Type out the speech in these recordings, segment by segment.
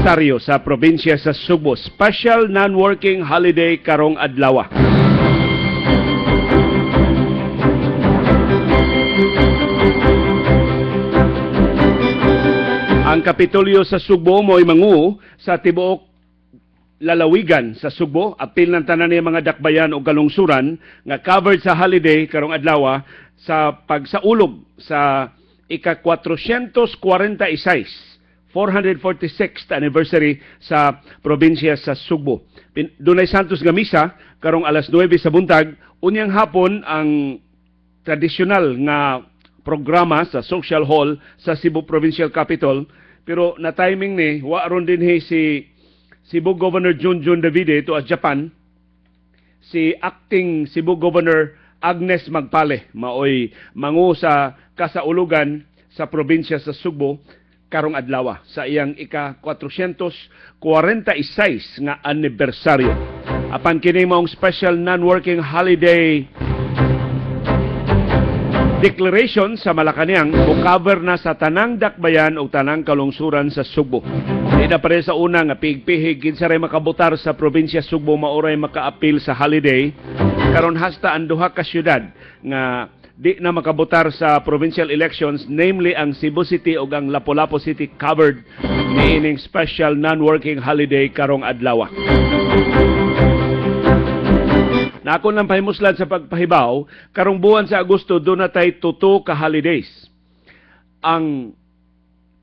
anibersaryo sa probinsya sa Subo. Special non-working holiday karong adlaw. Ang Kapitolyo sa Subo mo'y mangu sa tibuok lalawigan sa Subo. Apil ng tanan niya mga dakbayan o galungsuran nga covered sa holiday karong adlaw sa pagsaulog sa ika-446 446th anniversary sa probinsya sa Subo. Dunay santos nga misa karong alas 9 sa buntag. Unyang hapon ang tradisyonal nga programa sa Social Hall sa Cebu Provincial Capital. Pero na timing ni wa ron din si Cebu Governor Junjun Davide to Japan. Si acting Cebu Governor Agnes Magpale maoy mangu sa kasaulugan sa probinsya sa Subo karong adlaw sa iyang ika-446 nga anibersaryo. Apan kini maong special non-working holiday declaration sa Malacañang cover na sa tanang dakbayan o tanang kalungsuran sa Subo. Di na pare sa una nga pigpihig kinsa ray makabotar sa probinsya Subo maoray makaapil sa holiday karon hasta ang duha ka syudad nga di na makabotar sa provincial elections, namely ang Cebu City o ang Lapu-Lapu City covered niining special non-working holiday karong adlaw. Na ako lang pahimuslan sa pagpahibaw, karong buwan sa Agosto doon na tayo 2 ka holidays. Ang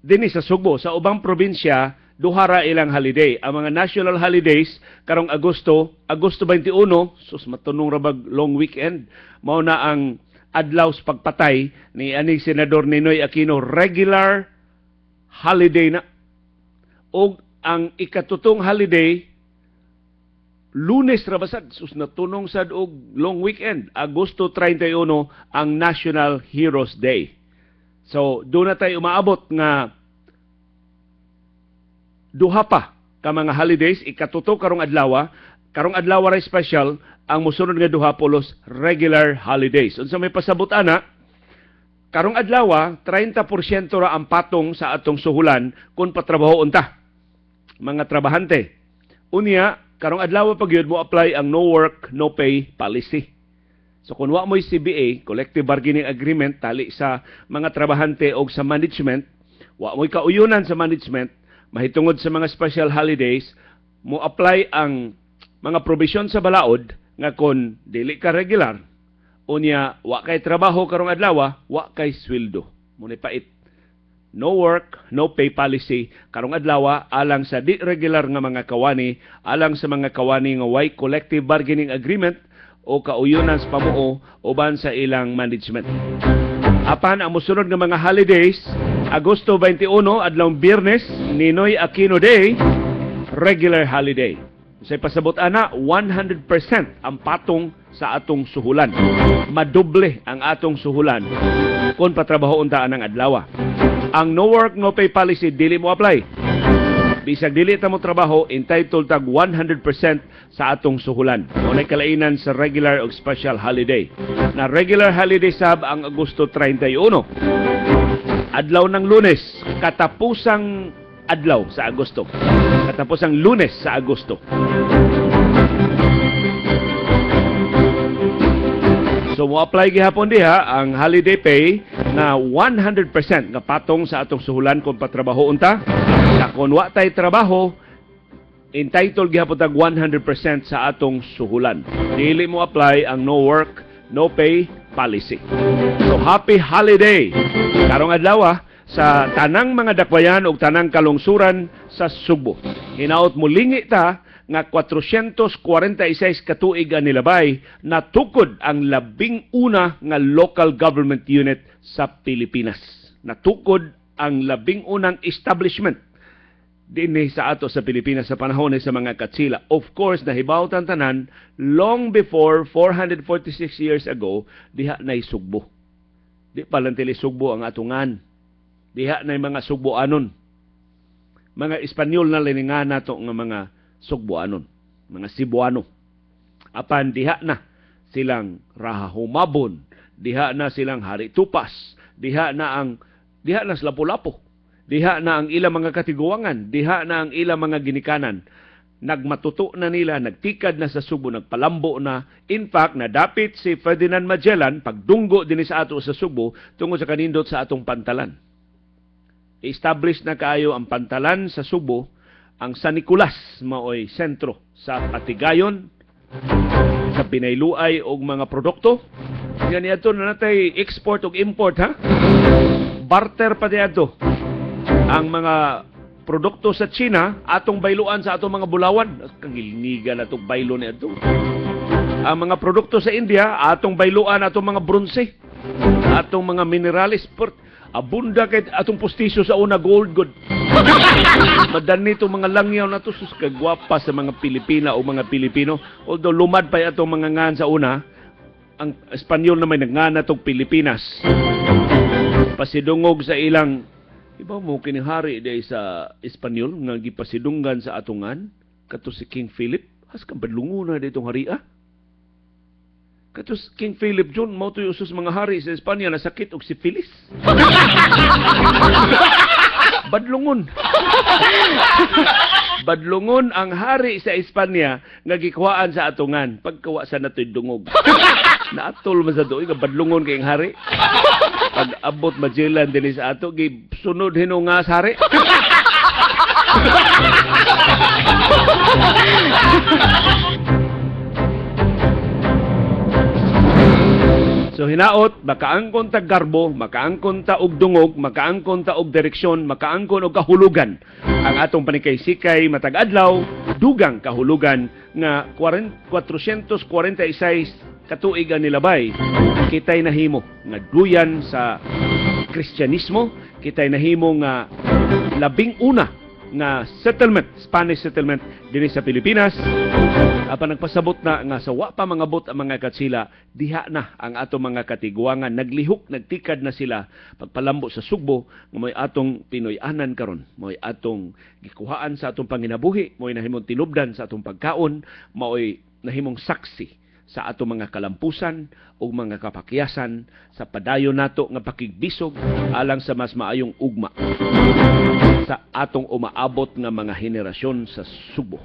dinhi sa Subo, sa ubang probinsya, duhara ilang holiday. Ang mga national holidays, karong Agosto 21, sus matunong rabag long weekend, mao na ang adlaw sa pagpatay ni aning Senador Ninoy Aquino, regular holiday na. O ang ikatutong holiday, Lunes rabasad, sus natunong sad og long weekend, Agosto 31 ang National Heroes Day. So doon na tayo umaabot nga duha pa ka mga holidays, ikatuto karong adlaw ray special, ang musunod nga duha pulos regular holidays. Unsa may pasabot ana, karong adlaw 30% ra ang patong sa atong suhulan kung patrabaho unta mga trabahante. Unya karong adlaw pagyud mo apply ang no work no pay policy. So kung wa mo'y CBA, collective bargaining agreement, tali sa mga trabahante o sa management, wa mo'y kauyunan sa management, mahitungod sa mga special holidays, mo apply ang mga provision sa balaod nga kon dili ka regular, unya wa kay trabaho karong adlaw, wa kay sweldo. Muna pait. No work, no pay policy karong adlaw alang sa di regular nga mga kawani, alang sa mga kawani nga way collective bargaining agreement o kauyunan sa pamuo uban sa ilang management. Apan ang mosunod nga mga holidays, Agosto 21 adlaw Biyernes, Ninoy Aquino Day, regular holiday. Sa pasabot ana, 100% ang patong sa atong suhulan. Madoble ang atong suhulan kung patrabaho unta anang adlaw. Ang no work no pay policy dili mo apply. Bisag dili ta mo trabaho, entitled tag 100% sa atong suhulan. Unay kalainan sa regular o special holiday. Na regular holiday sab ang Agosto 31. Adlaw ng Lunes, katapusang adlaw sa Agosto. Katapusang Lunes sa Agosto. So mo apply gihapon diha ang holiday pay na 100% nga patong sa atong suhulan kung patrabaho unta. Sa kung wa tay trabaho, entitled gihapon tag 100% sa atong suhulan. Dili mo apply ang no work, no pay policy. So happy holiday karong adlaw sa tanang mga dakbayan o tanang kalungsuran sa Subo. Hinaot mo lingi ta nga 446 katuig ang nilabay na tukod ang 11 nga local government unit sa Pilipinas. Natukod ang 11 establishment dinhi sa ato sa Pilipinas sa panahon sa mga katsila. Of course, nahibawtan tanan long before 446 years ago, diha nay Sugbo. Di pa lang tili Sugbo ang atungan. Diha nay mga Sugboanon. Mga Espanyol na liningan nato nga mga Sugboanon, mga Cebuano. Apan diha na silang Rahahumabon, diha na silang Hari Tupas, diha na sa Lapu-Lapu, Diha na ang ilang mga katiguangan, diha na ang ilang mga ginikanan. Nagmatuto na nila, nagtikad na sa Subo, nagpalambo na. In fact, nadapit si Ferdinand Magellan pagdunggo din sa ato sa Subo tungod sa kanindot sa atong pantalan. Establish na kaayo ang pantalan sa Subo, ang San Nicolas maoy sentro sa patigayon, sa pinayluay og mga produkto. Yan ato na natay export ug import ha. Barter pa diadto. Ang mga produkto sa China atong bayluan sa atong mga bulawan. Kangilniga na itong baylo ni ato. Ang mga produkto sa India atong bayluan atong mga bronze, atong mga minerales, abunda kay atong postisyo sa una gold good. Madani itong mga langyaw na to, sus kagwapa sa mga Pilipina o mga Pilipino. Although lumad pa atong mga ngan sa una, ang Espanyol na may nagngana itong Pilipinas. Pasidungog sa ilang, iba mo kinihari day sa Espanyol, nga gipasidunggan sa atungan, kato si King Philip, has kang badlunguna ditong haria. Kato si King Philip John, mao to'y usos mga hari sa Espanya na sakit og sipilis. Badlungon. Badlungon ang hari sa Espanya nga gikuhaan sa atungan pagkawa sa natoy dungog. Naatol man sa doy nga badlungon kay ang hari. Pag abot Magellan din sa ato gisunod hinunga sa hari. So hinaot, makaangkon ta garbo, makaangkon ta og dungog, makaangkon ta og direksyon, makaangkon og kahulugan. Ang atong panikay-sikay matag adlaw, dugang kahulugan nga 446 katuig ang nilabay. Kitay nahimo nga duyan sa Kristyanismo, kitay nahimo nga labing una nga settlement, Spanish settlement dinhi sa Pilipinas. Apan nagpasabot na nga sa wa pa mangabot ang mga katsila, diha na ang atong mga katiguangan, naglihok, nagtikad na sila pagpalambo sa Sugbo nga mo'y atong Pinoy-anan karon, mo'y atong gikuhaan sa atong panginabuhi, mo'y nahimong tinubdan sa atong pagkaon, mo'y nahimong saksi sa atong mga kalampusan o mga kapakyasan sa padayon nato nga pakigbisog alang sa mas maayong ugma sa atong umaabot nga mga henerasyon sa Subo.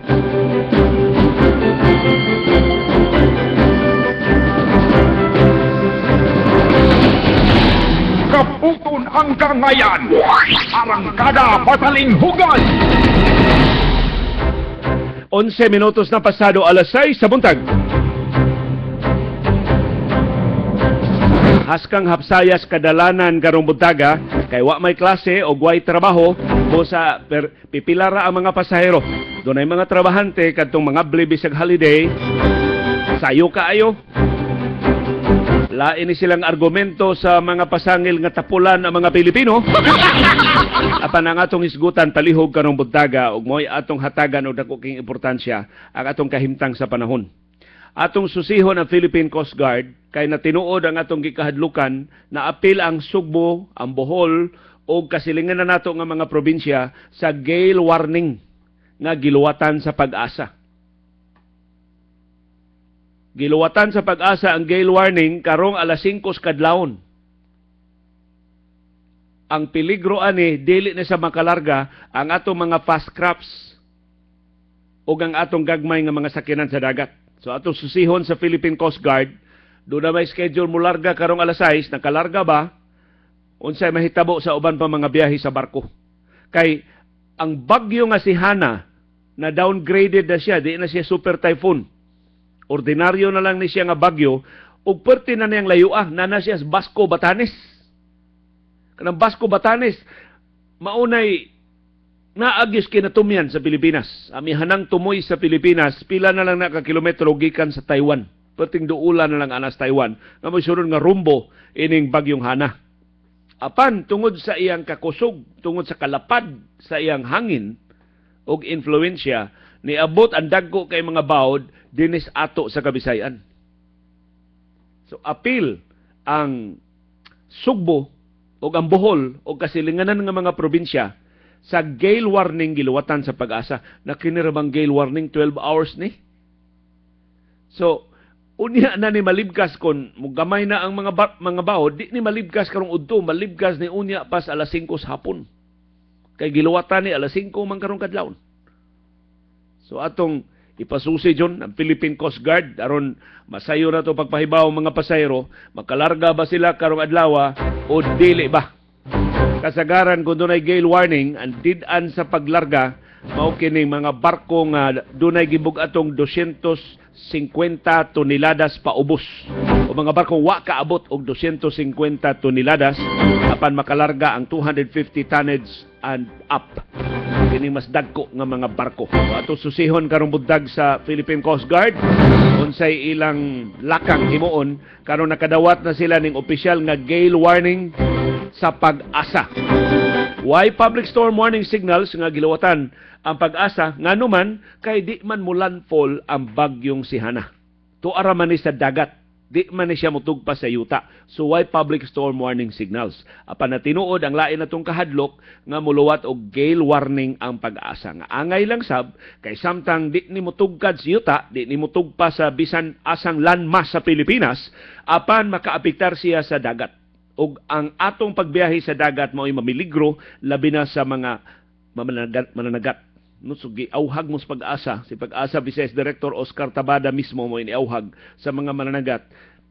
Kaputon hanggang ngayon, Arangkada Bataling Hugan! 11 minutos na pasado alas 6 sa buntag. Haskang hapsayas kadalanan karong buntaga kay wa may klase o way trabaho mo sa pipilara ang mga pasahero. Doon ay mga trabahante kadtong mga bisag holiday, sayo kaayo. Lain ni silang argumento sa mga pasangil nga tapulan ang mga Pilipino. Apan ang atong isgutan palihog karong buntaga ug mo'y atong hatagan og dako king importansya ang atong kahimtang sa panahon. Atong susihon ang Philippine Coast Guard kay natinuod ang atong gikahadlukan na apil ang Sugbo, ang Bohol o kasilingan na nato nga mga probinsya sa gale warning nga giluwatan sa Pag-asa. Giluwatan sa Pag-asa ang gale warning karong alas 5 kadlawon. Ang peligro ani dili na sa makalarga ang atong mga fast crafts o ang atong gagmay nga mga sakyanan sa dagat. So atong susihon sa Philippine Coast Guard, doon na may schedule mo larga karong alas 6, nakalarga ba? Unsay mahitabo sa uban pa mga biyahe sa barko. Kay ang bagyo nga si Hana na downgraded na siya, di na siya super typhoon. Ordinaryo na lang ni siya nga bagyo, ug perti na niyang layuan, na siya sa Basco, Batanes. Kanang Basco, Batanes, maunay naagis kinatumyan sa Pilipinas. Amihanang tumoy sa Pilipinas, pila na lang na kilometro gikan sa Taiwan. Perting duula na lang anas Taiwan. Nga may sunod nga rumbo ining bagyong Hana. Apan, tungod sa iyang kakusog, tungod sa kalapad sa iyang hangin o influensya, niabot ang dagko kay mga bawod dinis ato sa Kabisayan. So, apil ang Sugbo o ang Bohol o kasilinganan ng mga probinsya sa gale warning giluwatan sa Pag-asa. Na kinirabang gale warning 12 hours ni. So, unya na ni malibkas kon mugamay na ang mga baod, di ni malibkas karong udto, malibkas ni unya pas alas 5 sa hapon. Kay giluwatan ni alas 5 man karong kadlawon. So atong ipasusi dyon ang Philippine Coast Guard aron masayo na to pagpahibaw mga pasayro, makalarga ba sila karong adlaw o dili ba? Kasagaran kung dunay gale warning, ang did-an sa paglarga mao kining mga barko nga dunay gibug-atong 250 toneladas paubos o mga barko wa kaabot og 250 toneladas apan makalarga ang 250 tonnage and up. Kini mas dagko nga mga barko. Ato susihon karong buntag sa Philippine Coast Guard unsay ilang lakang himuon karon nakadawat na sila ning opisyal nga gale warning sa Pag-asa. Why public storm warning signals nga gilawatan ang Pag-asa nganuman kay di man mo landfall ang bagyong si Hana. Tuara man ni sa dagat, di man ni siya mutugpa sa yuta. So why public storm warning signals? Apan na tinuod ang lain natong kahadlok nga muluwat og gale warning ang Pag-asa. Nga angay lang sab kay samtang di ni mutugkad sa yuta, di ni mutugpa sa bisan asang landmass sa Pilipinas, apan makaapektar siya sa dagat. Og ang atong pagbiyahe sa dagat mao'y mamiligro labi na sa mga mananagat. No, so giauhag mo sa Pag-asa. Si Pag-asa Vice Director Oscar Tabada mismo mo iniauhag sa mga mananagat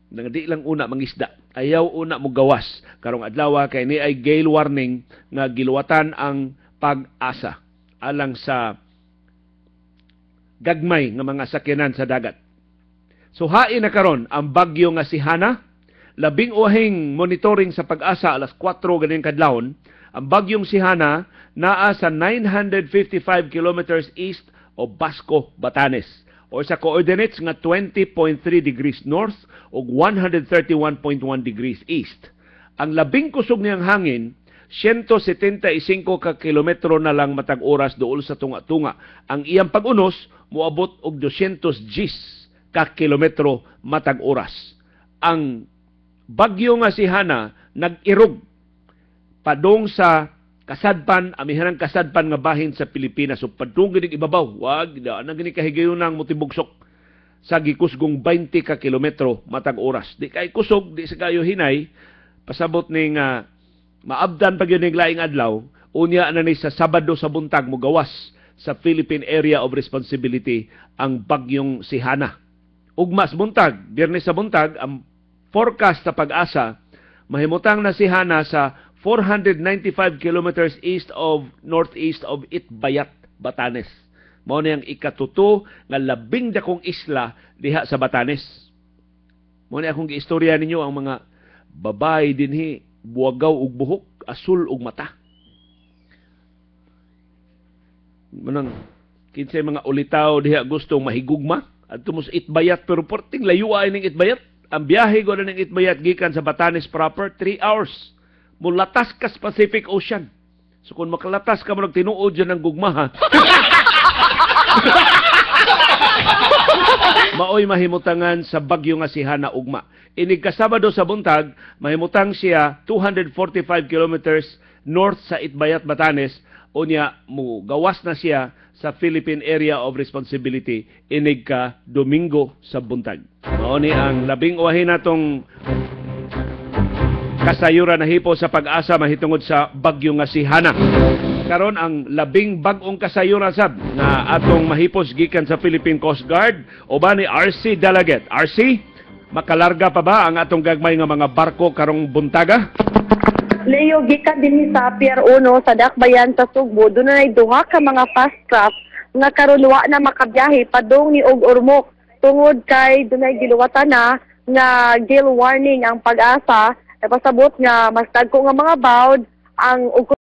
nga di lang una mangisda. Ayaw una mo gawas. Karong adlaw kay ni ay gale warning nga giluwatan ang Pag-asa alang sa gagmay nga mga sakyanan sa dagat. So hain na karon ang bagyo nga si Hana. Labing uhing monitoring sa Pag-asa alas 4 ganing kadlawon, ang bagyong si Hana naa sa 955 kilometers east of Basco, Batanes o sa coordinates nga 20.3 degrees north o 131.1 degrees east. Ang labing kusog niyang hangin 175 ka kilometro na lang matag oras dool sa tunga-tunga. Ang iyang pag-unos moabot og 200 Gs ka kilometro matag oras. Ang bagyo nga si Hana nag-irog padong sa kasadpan, amihanang kasadpan nga bahin sa Pilipinas. So padung gid ibabaw, wag na gini kahigayunang motibugsok sa gikusgong 20 ka kilometro matag oras. Di kay kusog, di sa kayo hinay, pasabot ning maabdan pag yun ning laing adlaw, unya na ni sa Sabado sa buntag mo gawas sa Philippine Area of Responsibility ang bagyong si Hana. Ug mas buntag, Biyernes sa buntag, ang forecast sa Pag-asa, mahimutang na si Hana sa 495 kilometers northeast of Itbayat, Batanes. Mao ni ang ikatuto nga labing dakong isla diha sa Batanes. Mao ni akong giistorya ninyo ang mga babay dinhi buwagaw og buhok, asul og mata. Manang kinsay mga ulitaw diha gustong mahigugma adto mo sa Itbayat pero porting layo ay ning Itbayat. Ang biyahe ko na ng Itbayat gikan sa Batanes proper 3 hours. Mulatas ka sa Pacific Ocean. So kung makalatas ka mo nagtinuod dyan ng gugmaha, maoy mahimutangan sa bagyo nga si Hana ugma. Inig kasabado sa buntag, mahimutang siya 245 kilometers north sa Itbayat, Batanes. Unya mo gawas na siya sa Philippine Area of Responsibility inig ka Domingo sa buntag. Mao ni ang labing uwahin natong kasayuran na hipo sa Pag-asa mahitungod sa bagyo nga si Hana. Karon ang labing bag-ong kasayuran sab na atong mahipos gikan sa Philippine Coast Guard o ba ni RC Dalaget. RC, makalarga pa ba ang atong gagmay nga mga barko karong buntaga? Leo, gikan din sa Pier 1 sa Dakbayan sa Sugbo, doon na duha ka mga fast craft nga karunwa na makabiyahe padong ni og Ormoc. Tungod kay doon ay giluwatan na nga gale warning ang Pag-asa, pasabot nga mas dagko nga mga bawd ang